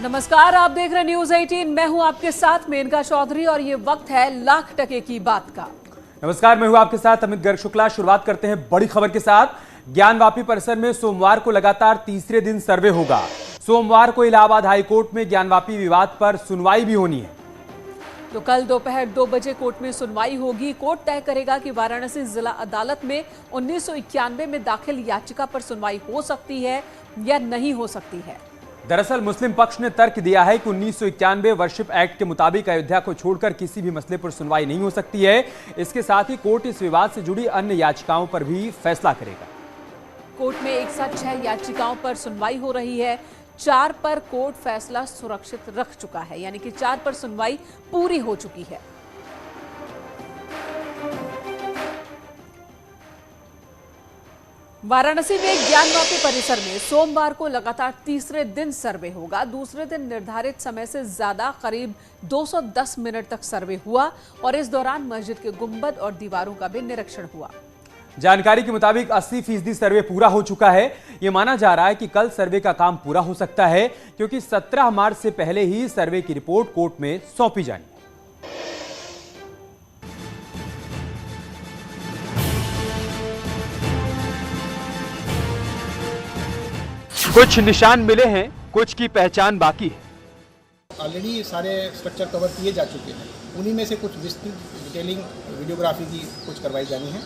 नमस्कार, आप देख रहे न्यूज 18। मैं हूं आपके साथ मेनका चौधरी और ये वक्त है लाख टके की बात का। नमस्कार, मैं हूं आपके साथ अमित गर्ग शुक्ला। शुरुआत करते हैं बड़ी खबर के साथ। ज्ञानवापी परिसर में सोमवार को लगातार तीसरे दिन सर्वे होगा। सोमवार को इलाहाबाद हाईकोर्ट में ज्ञानवापी विवाद पर सुनवाई भी होनी है। तो कल दोपहर 2 बजे कोर्ट में सुनवाई होगी। कोर्ट तय करेगा कि वाराणसी जिला अदालत में 1991 में दाखिल याचिका पर सुनवाई हो सकती है या नहीं हो सकती है। दरअसल मुस्लिम पक्ष ने तर्क दिया है कि 1991 वर्शिप एक्ट के मुताबिक अयोध्या को छोड़कर किसी भी मसले पर सुनवाई नहीं हो सकती है। इसके साथ ही कोर्ट इस विवाद से जुड़ी अन्य याचिकाओं पर भी फैसला करेगा। कोर्ट में एक साथ 6 याचिकाओं पर सुनवाई हो रही है। 4 पर कोर्ट फैसला सुरक्षित रख चुका है, यानी कि 4 पर सुनवाई पूरी हो चुकी है। वाराणसी में ज्ञानवापी परिसर में सोमवार को लगातार तीसरे दिन सर्वे होगा। दूसरे दिन निर्धारित समय से ज्यादा करीब 210 मिनट तक सर्वे हुआ और इस दौरान मस्जिद के गुंबद और दीवारों का भी निरीक्षण हुआ। जानकारी के मुताबिक 80% सर्वे पूरा हो चुका है। यह माना जा रहा है कि कल सर्वे का काम पूरा हो सकता है, क्योंकि 17 मार्च से पहले ही सर्वे की रिपोर्ट कोर्ट में सौंपी जानी है। कुछ निशान मिले हैं, कुछ की पहचान बाकी है। ऑलरेडी सारे स्ट्रक्चर कवर किए जा चुके हैं। उन्हीं में से कुछ विस्तृत डिटेलिंग वीडियोग्राफी की कुछ करवाई जानी है।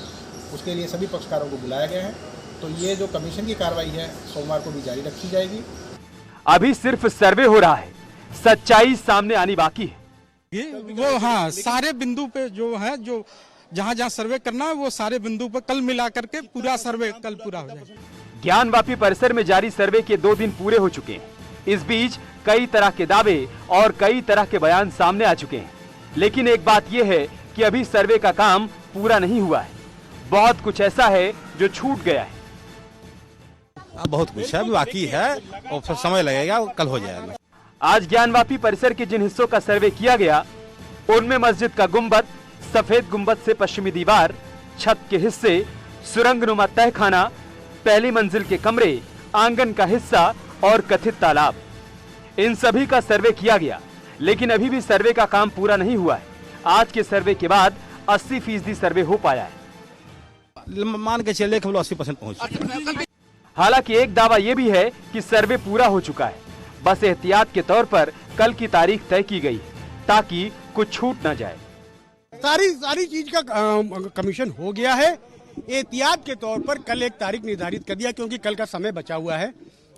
उसके लिए सभी पक्षकारों को बुलाया गया है। तो ये जो कमीशन की कार्रवाई है सोमवार को भी जारी रखी जाएगी। अभी सिर्फ सर्वे हो रहा है, सच्चाई सामने आनी बाकी है। ये वो हाँ, सारे बिंदु पे जो है, जो जहाँ जहाँ सर्वे करना है वो सारे बिंदु पे कल मिला करके पूरा सर्वे कल पूरा हो जाएगा। ज्ञानवापी परिसर में जारी सर्वे के 2 दिन पूरे हो चुके हैं। इस बीच कई तरह के दावे और कई तरह के बयान सामने आ चुके हैं, लेकिन एक बात यह है कि अभी सर्वे का काम पूरा नहीं हुआ है। बहुत कुछ ऐसा है जो छूट गया है। बहुत कुछ है, बाकी है और समय लगेगा, कल हो जाएगा। आज ज्ञानवापी परिसर के जिन हिस्सों का सर्वे किया गया उनमें मस्जिद का गुंबद, सफेद गुंबद से पश्चिमी दीवार, छत के हिस्से, सुरंगनुमा तहखाना, पहली मंजिल के कमरे, आंगन का हिस्सा और कथित तालाब, इन सभी का सर्वे किया गया। लेकिन अभी भी सर्वे का काम पूरा नहीं हुआ है। आज के सर्वे के बाद 80% सर्वे हो पाया है। मान के चलिए 80% पहुंच। हालांकि एक दावा यह भी है कि सर्वे पूरा हो चुका है। बस एहतियात के तौर पर कल की तारीख तय की गई ताकि कुछ छूट न जाए। सारी चीज का कमीशन हो गया है। एहतियात के तौर पर कल एक तारीख निर्धारित कर दिया, क्योंकि कल का समय बचा हुआ है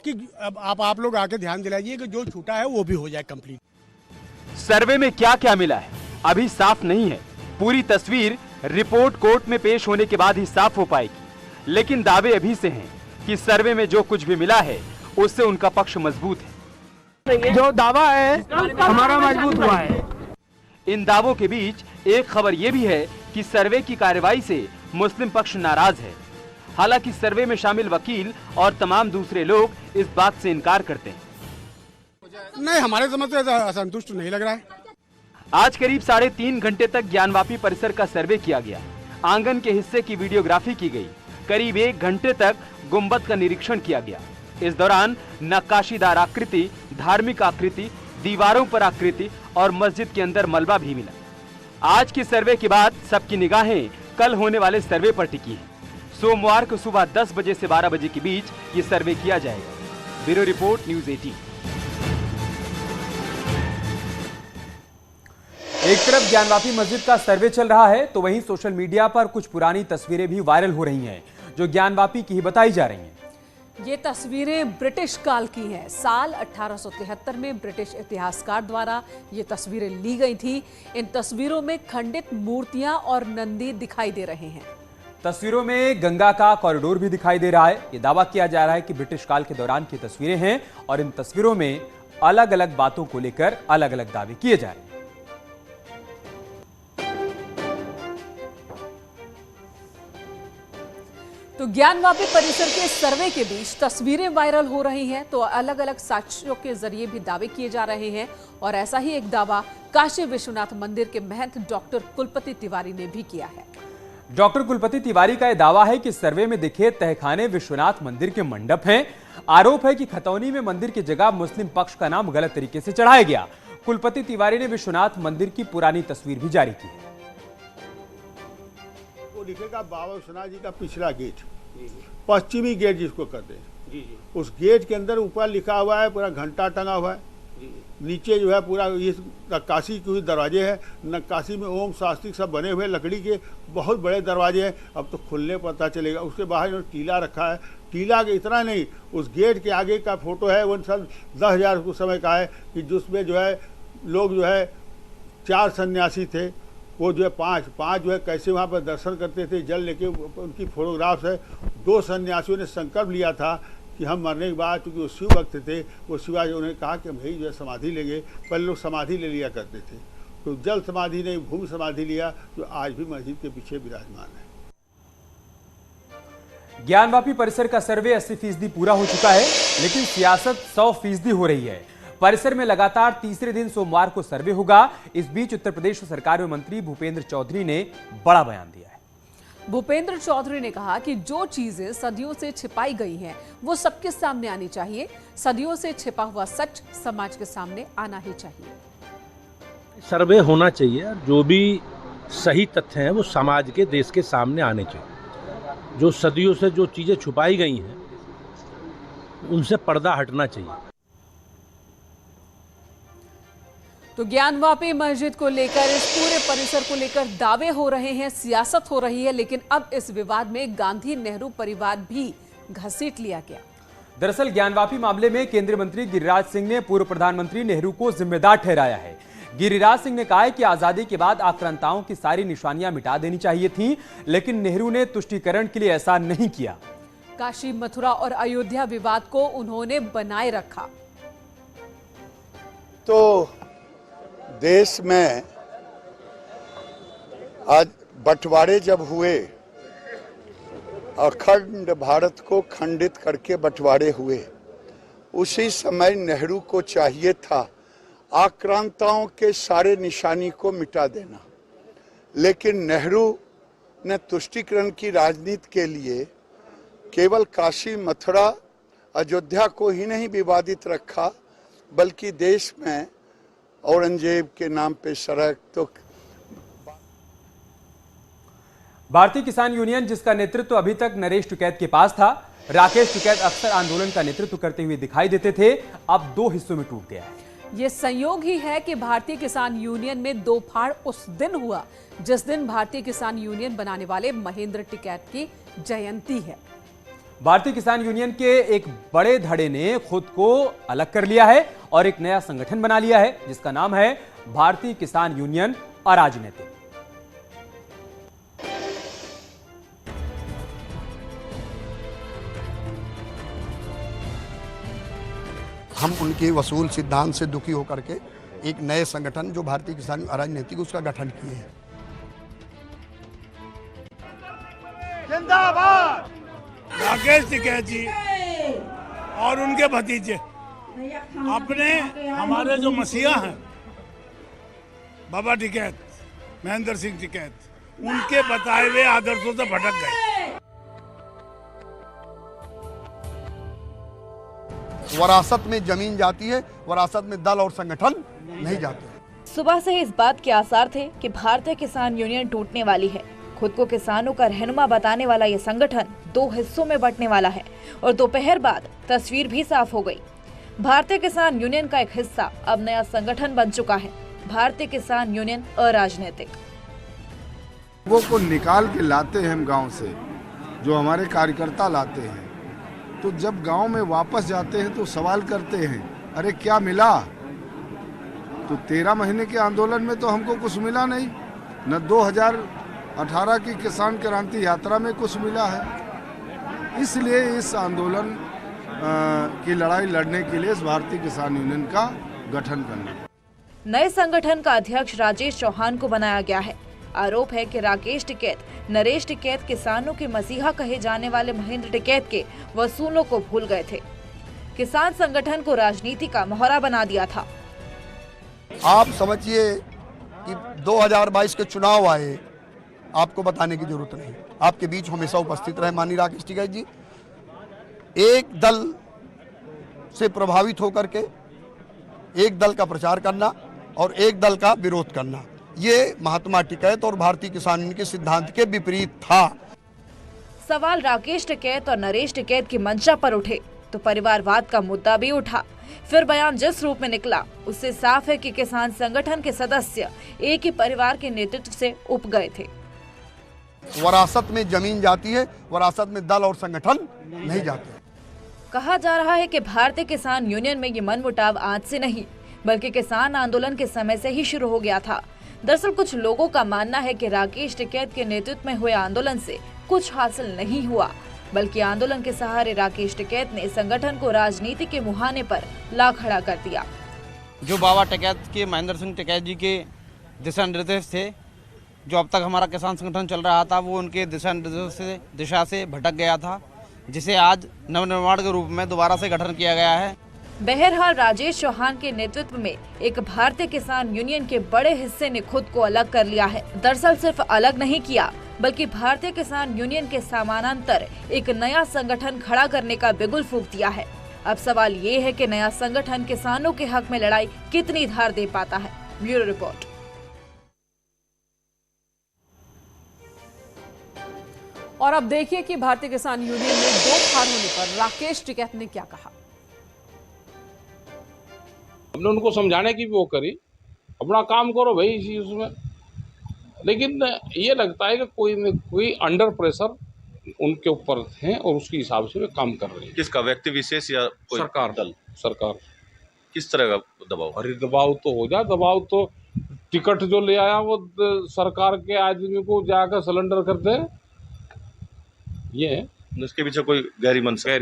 कि अब आप लोग आके ध्यान दिलाइए कि जो छूटा है वो भी हो जाए कंप्लीट। सर्वे में क्या क्या मिला है अभी साफ नहीं है। पूरी तस्वीर रिपोर्ट कोर्ट में पेश होने के बाद ही साफ हो पाएगी। लेकिन दावे अभी से हैं कि सर्वे में जो कुछ भी मिला है उससे उनका पक्ष मजबूत है। जो दावा है हमारा मजबूत हुआ है। इन दावों के बीच एक खबर यह भी है कि सर्वे की कार्रवाई से मुस्लिम पक्ष नाराज है। हालांकि सर्वे में शामिल वकील और तमाम दूसरे लोग इस बात से इनकार करते हैं। नहीं, हमारे समझ से असंतुष्ट नहीं लग रहा है। आज करीब 3.5 घंटे तक ज्ञानवापी परिसर का सर्वे किया गया। आंगन के हिस्से की वीडियोग्राफी की गई। करीब 1 घंटे तक गुंबद का निरीक्षण किया गया। इस दौरान नक्काशीदार आकृति, धार्मिक आकृति, दीवारों पर आकृति और मस्जिद के अंदर मलबा भी मिला। आज के सर्वे के बाद सबकी निगाहें कल होने वाले सर्वे पर टिकी हैं। सोमवार को सुबह 10 बजे से 12 बजे के बीच ये सर्वे किया जाएगा। Bureau report, news 18। एक तरफ ज्ञानवापी मस्जिद का सर्वे चल रहा है, तो वहीं सोशल मीडिया पर कुछ पुरानी तस्वीरें भी वायरल हो रही हैं, जो ज्ञानवापी की ही बताई जा रही हैं। ये तस्वीरें ब्रिटिश काल की हैं। साल 1873 में ब्रिटिश इतिहासकार द्वारा ये तस्वीरें ली गई थी। इन तस्वीरों में खंडित मूर्तियां और नंदी दिखाई दे रहे हैं। तस्वीरों में गंगा का कॉरिडोर भी दिखाई दे रहा है। ये दावा किया जा रहा है कि ब्रिटिश काल के दौरान की तस्वीरें हैं और इन तस्वीरों में अलग अलग बातों को लेकर अलग अलग दावे किए जा रहे हैं। तो ज्ञानवापी परिसर के सर्वे के बीच तस्वीरें वायरल हो रही हैं, तो अलग अलग साक्ष्यों के जरिए भी दावे किए जा रहे हैं। और ऐसा ही एक दावा काशी विश्वनाथ मंदिर के महंत डॉक्टर कुलपति तिवारी ने भी किया है। डॉक्टर कुलपति तिवारी का यह दावा है कि सर्वे में दिखे तहखाने विश्वनाथ मंदिर के मंडप हैं। आरोप है कि खतौनी में मंदिर की जगह मुस्लिम पक्ष का नाम गलत तरीके से चढ़ाया गया। कुलपति तिवारी ने विश्वनाथ मंदिर की पुरानी तस्वीर भी जारी की है। वो लिखेगा बाबा विश्वनाथ जी का पिछला गेट, पश्चिमी गेट जिसको कहते हैं, उस गेट के अंदर ऊपर लिखा हुआ है, पूरा घंटा टंगा हुआ है, नीचे जो है पूरा ये नक्काशी की हुई दरवाजे हैं, नक्काशी में ओम शास्त्रिक सब बने हुए लकड़ी के बहुत बड़े दरवाजे हैं। अब तो खुलने पता चलेगा। उसके बाहर जो टीला रखा है, टीला के इतना नहीं, उस गेट के आगे का फोटो है वो सन 10,000 उस समय का है कि जिसमें जो है लोग जो है 4 सन्यासी थे, वो जो है पाँच जो है कैसे वहाँ पर दर्शन करते थे जल लेके, उनकी फोटोग्राफ्स है। 2 सन्यासियों ने संकल्प लिया था कि हम मरने के बाद, क्योंकि वो शिव भक्त थे, वो शिवाजी उन्होंने कहा कि भाई जो है समाधि लेंगे। पहले लोग समाधि ले लिया करते थे, तो जल समाधि नहीं भूमि समाधि लिया, जो आज भी मस्जिद के पीछे विराजमान है। ज्ञानवापी परिसर का सर्वे 80% पूरा हो चुका है, लेकिन सियासत 100% हो रही है। परिसर में लगातार तीसरे दिन सोमवार को सर्वे होगा। इस बीच उत्तर प्रदेश सरकार में मंत्री भूपेंद्र चौधरी ने बड़ा बयान दिया है। भूपेंद्र चौधरी ने कहा कि जो चीजें सदियों से छिपाई गई हैं, वो सबके सामने आनी चाहिए। सदियों से छिपा हुआ सच समाज के सामने आना ही चाहिए। सर्वे होना चाहिए, जो भी सही तथ्य हैं वो समाज के, देश के सामने आने चाहिए। जो सदियों से जो चीजें छुपाई गई हैं उनसे पर्दा हटना चाहिए। तो ज्ञानवापी मस्जिद को लेकर, इस पूरे परिसर को लेकर दावे हो रहे हैं, सियासत हो रही है, लेकिन अब इस विवाद में गांधी नेहरू परिवार भी घसीट लिया गया। दरअसल ज्ञानवापी मामले में केंद्रीय मंत्री गिरिराज सिंह ने पूर्व प्रधानमंत्री नेहरू को जिम्मेदार ठहराया है। गिरिराज सिंह ने कहा है कि आजादी के बाद आक्रांताओं की सारी निशानियां मिटा देनी चाहिए थी, लेकिन नेहरू ने तुष्टीकरण के लिए ऐसा नहीं किया। काशी, मथुरा और अयोध्या विवाद को उन्होंने बनाए रखा। तो देश में आज बंटवारे जब हुए, अखंड भारत को खंडित करके बंटवारे हुए, उसी समय नेहरू को चाहिए था आक्रांताओं के सारे निशानी को मिटा देना, लेकिन नेहरू ने तुष्टीकरण की राजनीति के लिए केवल काशी, मथुरा, अयोध्या को ही नहीं विवादित रखा, बल्कि देश में औरंगजेब के नाम पे सड़क। तो भारतीय किसान यूनियन, जिसका नेतृत्व अभी तक नरेश टिकैत के पास था, राकेश टिकैत अक्सर आंदोलन का नेतृत्व करते हुए दिखाई देते थे, अब 2 हिस्सों में टूट गया है। ये संयोग ही है कि भारतीय किसान यूनियन में 2 फाड़ उस दिन हुआ जिस दिन भारतीय किसान यूनियन बनाने वाले महेंद्र टिकैत की जयंती है। भारतीय किसान यूनियन के एक बड़े धड़े ने खुद को अलग कर लिया है और एक नया संगठन बना लिया है, जिसका नाम है भारतीय किसान यूनियन अराजनीतिक। हम उनके वसूल सिद्धांत से दुखी होकर के एक नए संगठन जो भारतीय किसान अराजनीतिक, उसका गठन किए हैं। जिंदाबाद राकेश टिकैत जी और उनके भतीजे अपने, हमारे जो मसीहा हैं बाबा टिकैत, महेंद्र सिंह टिकैत, उनके बताए हुए आदर्शों से भटक गए। वरासत में जमीन जाती है, वरासत में दल और संगठन नहीं जाते। सुबह से इस बात के आसार थे कि भारतीय किसान यूनियन टूटने वाली है। खुद को किसानों का रहनुमा बताने वाला ये संगठन 2 हिस्सों में बंटने वाला है और दोपहर बाद तस्वीर भी साफ हो गई। भारतीय किसान यूनियन का एक हिस्सा अब नया संगठन बन चुका है, भारतीय किसान यूनियन अराजनीतिक। वो को निकाल के लाते हैं हम गांव से, जो हमारे कार्यकर्ता लाते हैं, तो जब गांव में वापस जाते हैं तो सवाल करते हैं, अरे क्या मिला? तो 13 महीने के आंदोलन में तो हमको कुछ मिला नहीं, न 2018 की किसान क्रांति यात्रा में कुछ मिला है। इसलिए इस आंदोलन की लड़ाई लड़ने के लिए इस भारतीय किसान यूनियन का गठन करना। नए संगठन का अध्यक्ष राजेश चौहान को बनाया गया है। आरोप है कि राकेश टिकैत, नरेश टिकैत किसानों के मसीहा कहे जाने वाले महेंद्र टिकैत के वसूलों को भूल गए थे। किसान संगठन को राजनीति का मोहरा बना दिया था। आप समझिए कि 2022 के चुनाव आए, आपको बताने की जरूरत नहीं, आपके बीच हमेशा उपस्थित रहे माननीय राकेश टिकैत जी। एक दल से प्रभावित होकर के एक दल का प्रचार करना और एक दल का विरोध करना, ये महात्मा टिकैत और भारतीय किसान यूनियन के सिद्धांत के विपरीत था। सवाल राकेश टिकैत और नरेश टिकैत की मंशा पर उठे तो परिवारवाद का मुद्दा भी उठा। फिर बयान जिस रूप में निकला उससे साफ है कि किसान संगठन के सदस्य एक ही परिवार के नेतृत्व से उब गए थे। वरासत में जमीन जाती है, वरासत में दल और संगठन नहीं जाते। कहा जा रहा है कि भारतीय किसान यूनियन में ये मनमुटाव आज से नहीं बल्कि किसान आंदोलन के समय से ही शुरू हो गया था। दरअसल कुछ लोगों का मानना है कि राकेश टिकैत के नेतृत्व में हुए आंदोलन से कुछ हासिल नहीं हुआ, बल्कि आंदोलन के सहारे राकेश टिकैत ने संगठन को राजनीति के मुहाने पर ला खड़ा कर दिया। जो बाबा टिकैत के महेंद्र सिंह टिकैत जी के दिशा निर्देश थे, जो अब तक हमारा किसान संगठन चल रहा था, वो उनके दिशा से भटक गया था, जिसे आज नवनिर्माण के रूप में दोबारा से गठन किया गया है। बहरहाल राजेश चौहान के नेतृत्व में एक भारतीय किसान यूनियन के बड़े हिस्से ने खुद को अलग कर लिया है। दरअसल सिर्फ अलग नहीं किया बल्कि भारतीय किसान यूनियन के समानांतर एक नया संगठन खड़ा करने का बिगुल फूंक दिया है। अब सवाल ये है कि नया संगठन किसानों के हक में लड़ाई कितनी धार दे पाता है। Bureau report. और अब देखिए कि भारतीय किसान यूनियन में दो हार होने पर राकेश टिकैत ने क्या कहा। हमने उनको समझाने की भी वो करी, अपना काम करो भाई इसी उसमें, लेकिन ये लगता है कि कोई अंडर प्रेशर उनके ऊपर है और उसके हिसाब से वे काम कर रहे हैं। किसका, व्यक्ति विशेष या कोई सरकार? दल? सरकार। किस तरह का दबाव? अरे दबाव तो हो जाए, दबाव तो टिकट जो ले आया वो सरकार के आदमी को जाकर सिलेंडर कर दे, ये है। उसके पीछे कोई गहरी मंशा?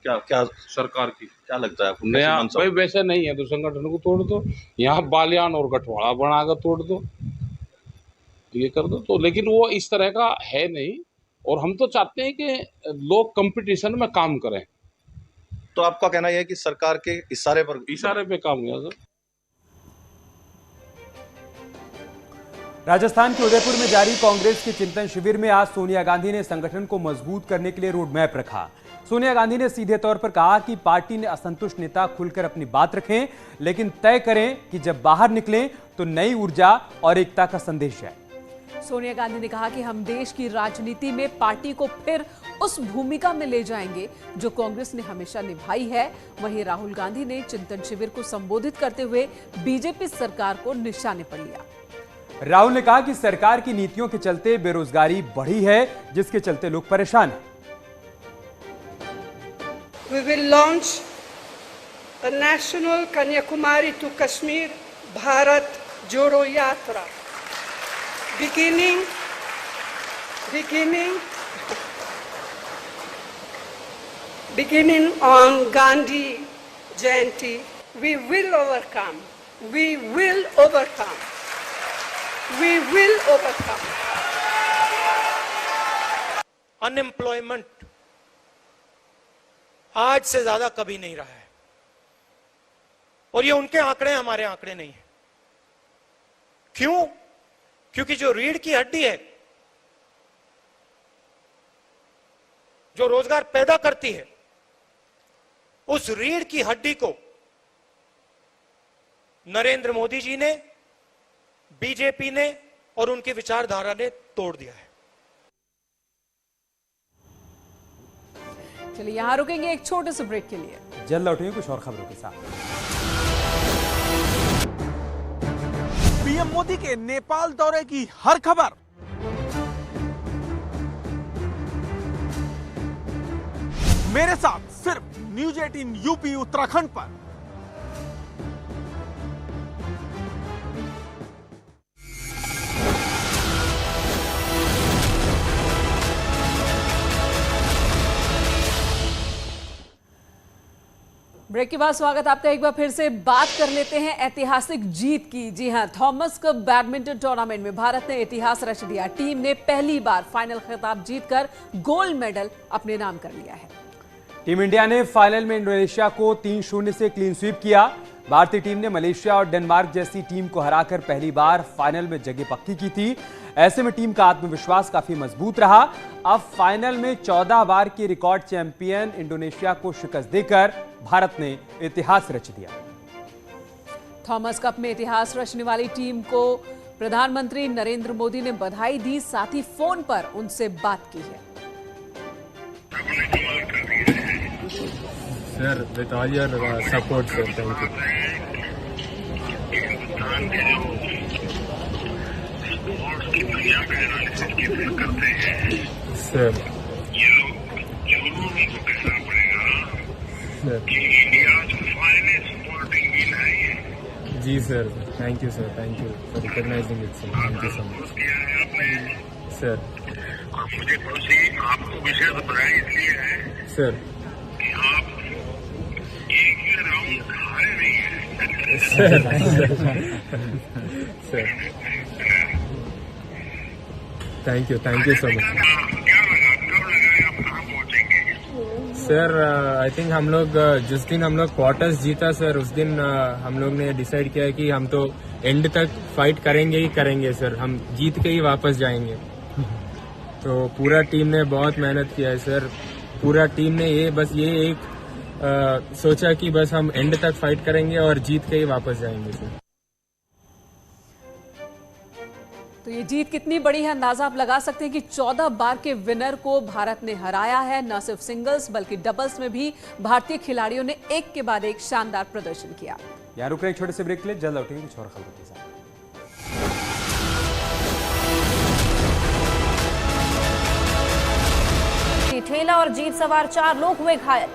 क्या सरकार की क्या लगता है? नया भाई वैसे नहीं है तो संगठन को तोड़ दो, यहाँ बालियान और गठवाड़ा बनाकर तोड़ दो, ये कर दो तो। लेकिन वो इस तरह का है नहीं, और हम तो चाहते हैं कि लोग कंपटीशन में काम करें। तो आपका कहना यह है कि सरकार के इशारे पे काम किया सर। राजस्थान के उदयपुर में जारी कांग्रेस के चिंतन शिविर में आज सोनिया गांधी ने संगठन को मजबूत करने के लिए रोड मैप रखा। सोनिया गांधी ने सीधे तौर पर कहा कि पार्टी ने असंतुष्ट नेता खुलकर अपनी बात रखें, लेकिन तय करें कि जब बाहर निकलें तो नई ऊर्जा और एकता का संदेश जाए। सोनिया गांधी ने कहा कि हम देश की राजनीति में पार्टी को फिर उस भूमिका में ले जाएंगे जो कांग्रेस ने हमेशा निभाई है। वहीं राहुल गांधी ने चिंतन शिविर को संबोधित करते हुए बीजेपी सरकार को निशाने पर लिया। राहुल ने कहा कि सरकार की नीतियों के चलते बेरोजगारी बढ़ी है, जिसके चलते लोग परेशान हैं। We will launch a national Kanyakumari to Kashmir Bharat Jodo Yatra, beginning on Gandhi Jayanti. We will overcome. We will overcome. We will overcome. Unemployment आज से ज्यादा कभी नहीं रहा है, और ये उनके आंकड़े हैं, हमारे आंकड़े नहीं है। क्यों? क्योंकि जो रीढ़ की हड्डी है, जो रोजगार पैदा करती है, उस रीढ़ की हड्डी को नरेंद्र मोदी जी ने, बीजेपी ने और उनकी विचारधारा ने तोड़ दिया है। चलिए यहां रुकेंगे एक छोटे से ब्रेक के लिए, जल्द लौटेंगे कुछ और खबरों के साथ। पीएम मोदी के नेपाल दौरे की हर खबर, मेरे साथ सिर्फ न्यूज 18 यूपी उत्तराखंड पर। ब्रेक के बाद स्वागत आपका। एक बार फिर से बात कर लेते हैं ऐतिहासिक जीत की। जी हां, थॉमस कप बैडमिंटन टूर्नामेंट में भारत ने इतिहास रच दिया। टीम ने पहली बार फाइनल खिताब जीतकर गोल्ड मेडल अपने नाम कर लिया है। टीम इंडिया ने फाइनल में इंडोनेशिया को 3-0 से क्लीन स्वीप किया। भारतीय टीम ने मलेशिया और डेनमार्क जैसी टीम को हराकर पहली बार फाइनल में जगह पक्की की थी। ऐसे में टीम का आत्मविश्वास काफी मजबूत रहा। अब फाइनल में 14 बार के रिकॉर्ड चैंपियन इंडोनेशिया को शिकस्त देकर भारत ने इतिहास रच दिया। थॉमस कप में इतिहास रचने वाली टीम को प्रधानमंत्री नरेंद्र मोदी ने बधाई दी, साथ ही फोन पर उनसे बात की है। Sir, with all your support, sir, thank you. Sir. जी sir, thank you sir, thank you for recognizing it sir, thank you so much sir. मुझे खुशी आपको विशेष बधाई इसलिए है सर कि आप एक ही राउंड हारे नहीं है sir. Thank you so much sir. I think हम लोग जिस दिन हम लोग क्वार्टर्स जीता सर, उस दिन हम लोग ने डिसाइड किया कि हम तो एंड तक फाइट करेंगे ही करेंगे सर, हम जीत के ही वापस जाएंगे। तो पूरा टीम ने बहुत मेहनत किया है सर, पूरा टीम ने ये एक सोचा कि बस हम एंड तक फाइट करेंगे और जीत के ही वापस जाएंगे सर। तो ये जीत कितनी बड़ी है अंदाजा आप लगा सकते हैं कि 14 बार के विनर को भारत ने हराया है। न सिर्फ सिंगल्स बल्कि डबल्स में भी भारतीय खिलाड़ियों ने एक के बाद एक शानदार प्रदर्शन किया। यहाँ रुक रहे एक छोटे से ब्रेक के लिए, जल्द लौटेंगे कुछ और खबरों के साथ। ठेला और जीप सवार 4 लोग हुए घायल।